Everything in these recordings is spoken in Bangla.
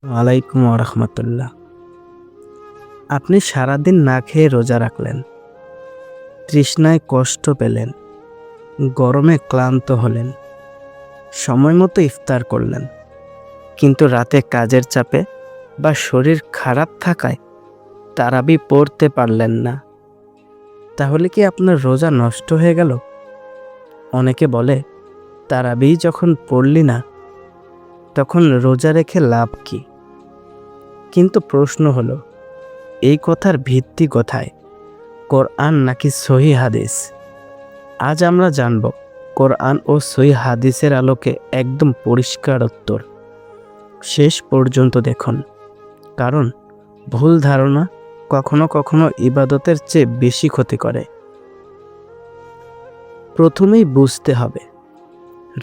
ওয়ালাইকুম রহমতুল্লাহ। আপনি সারাদিন না খেয়ে রোজা রাখলেন, তৃষ্ণায় কষ্ট পেলেন, গরমে ক্লান্ত হলেন, সময় মতো ইফতার করলেন, কিন্তু রাতে কাজের চাপে বা শরীর খারাপ থাকায় তারাবি পড়তে পারলেন না। তাহলে কি আপনার রোজা নষ্ট হয়ে গেল? অনেকে বলে, তারাবি যখন পড়লি না তখন রোজা রেখে লাভ কি? কিন্তু প্রশ্ন হলো, এই কথার ভিত্তি কোথায়, কোরআন নাকি সহিহ হাদিস? আজ আমরা জানব কোরআন ও সহিহ হাদিসের আলোকে একদম পরিষ্কার উত্তর। শেষ পর্যন্ত দেখুন, কারণ ভুল ধারণা কখনো কখনো ইবাদতের চেয়ে বেশি ক্ষতি করে। প্রথমেই বুঝতে হবে,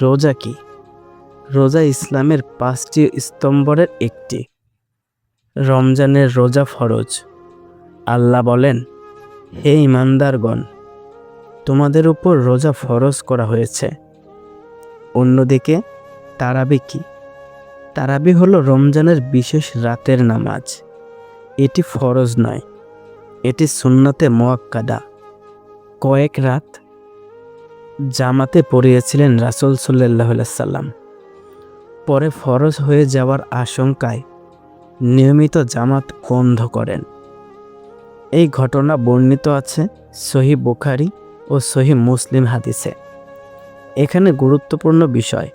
রোজা কি? রোজা ইসলামের 5টি স্তম্ভের একটি। রমজানের রোজা ফরজ। আল্লাহ বলেন, হে ঈমানদারগণ, তোমাদের উপর রোজা ফরজ করা হয়েছে। অন্যদিকে তারাবি কি? তারাবি হলো রমজানের বিশেষ রাতের নামাজ। এটি ফরজ নয়, এটি সুন্নতে মুআক্কাদা। কয়েক রাত জামাতে পড়িয়েছিলেন রাসূল সাল্লাল্লাহু আলাইহি সাল্লাম। পরে ফরজ হয়ে যাওয়ার আশঙ্কায় নিয়মিত জামাত বন্ধ করেন। এই ঘটনা বর্ণিত আছে সহিহ বুখারী ও সহিহ মুসলিম হাদিসে। এখানে গুরুত্বপূর্ণ বিষয়,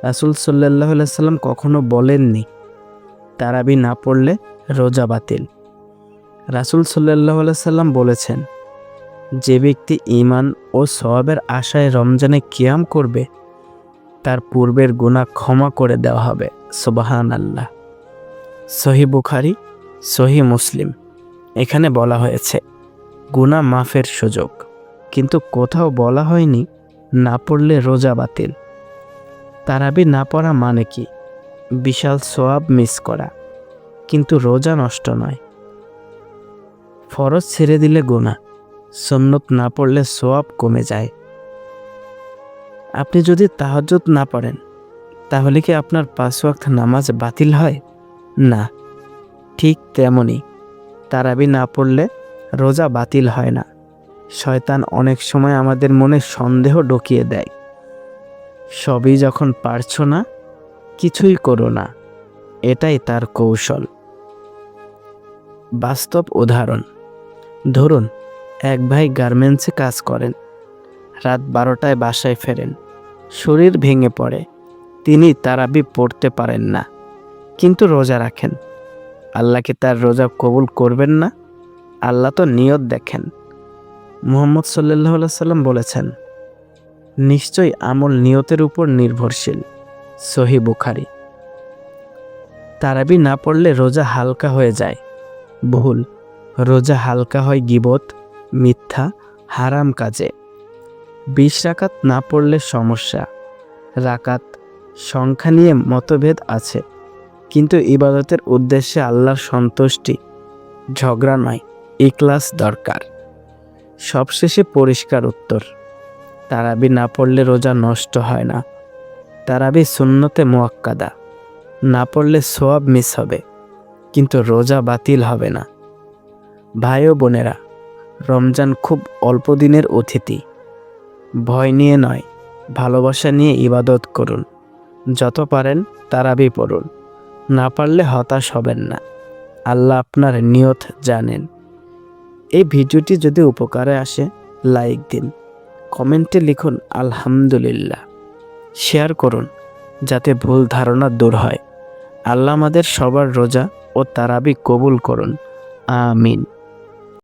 রাসূল সাল্লাল্লাহু আলাইহি সাল্লাম কখনো বলেননি তারাবি না পড়লে রোজা বাতিল। রাসূল সাল্লাল্লাহু আলাইহি সাল্লাম বলেছেন, যে ব্যক্তি ঈমান ও সওয়াবের আশায় রমজানে কিয়াম করবে তার পূর্বের গুনাহ ক্ষমা করে দেওয়া হবে। সুবহানাল্লাহ। সহিহ বুখারী, সহিহ মুসলিম। এখানে বলা হয়েছে গুনাহ মাফের সুযোগ, কিন্তু কোথাও বলা হয়নি না পড়লে রোজা বাতিল। তারাবি না পড়া মানে কি? বিশাল সওয়াব মিস করা, কিন্তু রোজা নষ্ট নয়। ফরজ ছেড়ে দিলে গুনাহ, সুন্নত না পড়লে সওয়াব কমে যায়। আপনি যদি তাহাজ্জুদ না পড়েন তাহলে কি আপনার 5 ওয়াক্ত নামাজ বাতিল হয়? না। ঠিক তেমনি তারাবি না পড়লে রোজা বাতিল হয় না। শয়তান অনেক সময় আমাদের মনে সন্দেহ ঢুকিয়ে দেয়, সবই যখন পারছো না, কিছুই করো না। এটাই তার কৌশল। বাস্তব উদাহরণ, ধরুন এক ভাই গার্মেন্টসে কাজ করেন, রাত 12টায় বাসায় ফেরেন, শরীর ভেঙে পড়ে, তিনি তারাবি পড়তে পারেন না, কিন্তু রোজা রাখেন। আল্লাহ কি তার রোজা কবুল করবেন না? আল্লাহ তো নিয়ত দেখেন। মুহাম্মদ সাল্লাল্লাহু আলাইহি সাল্লাম বলেছেন, নিশ্চয়ই আমল নিয়তের উপর নির্ভরশীল। সহিহ বুখারী। তারাবি না পড়লে রোজা হালকা হয়ে যায়। ভুল, রোজা হালকা হয় গীবত, মিথ্যা, হারাম কাজে। 20 রাকাত না পড়লে সমস্যা। রাকাত সংখ্যা নিয়ে মতভেদ আছে, কিন্তু ইবাদতের উদ্দেশ্যে আল্লাহর সন্তুষ্টি, ঝগড়া নয়, ইখলাস দরকার। সবশেষে পরিষ্কার উত্তর, তারাবি না পড়লে রোজা নষ্ট হয় না। তারাবি সুন্নতে মুআক্কাদা। না পড়লে সওয়াব মিস হবে, কিন্তু রোজা বাতিল হবে না। ভাই ও বোনেরা, রমজান খুব অল্প দিনের অতিথি। ভয় নিয়ে নয়, ভালোবাসা নিয়ে ইবাদত করুন। যত পারেন তারাবি পড়ুন, না পারলে হতাশ হবেন না। আল্লাহ আপনার নিয়ত জানেন। এই ভিডিওটি যদি উপকারে আসে লাইক দিন, কমেন্টে লিখুন আলহামদুলিল্লাহ, শেয়ার করুন যাতে ভুল ধারণা দূর হয়। আল্লাহ আমাদের সবার রোজা ও তারাবি কবুল করুন। আমিন।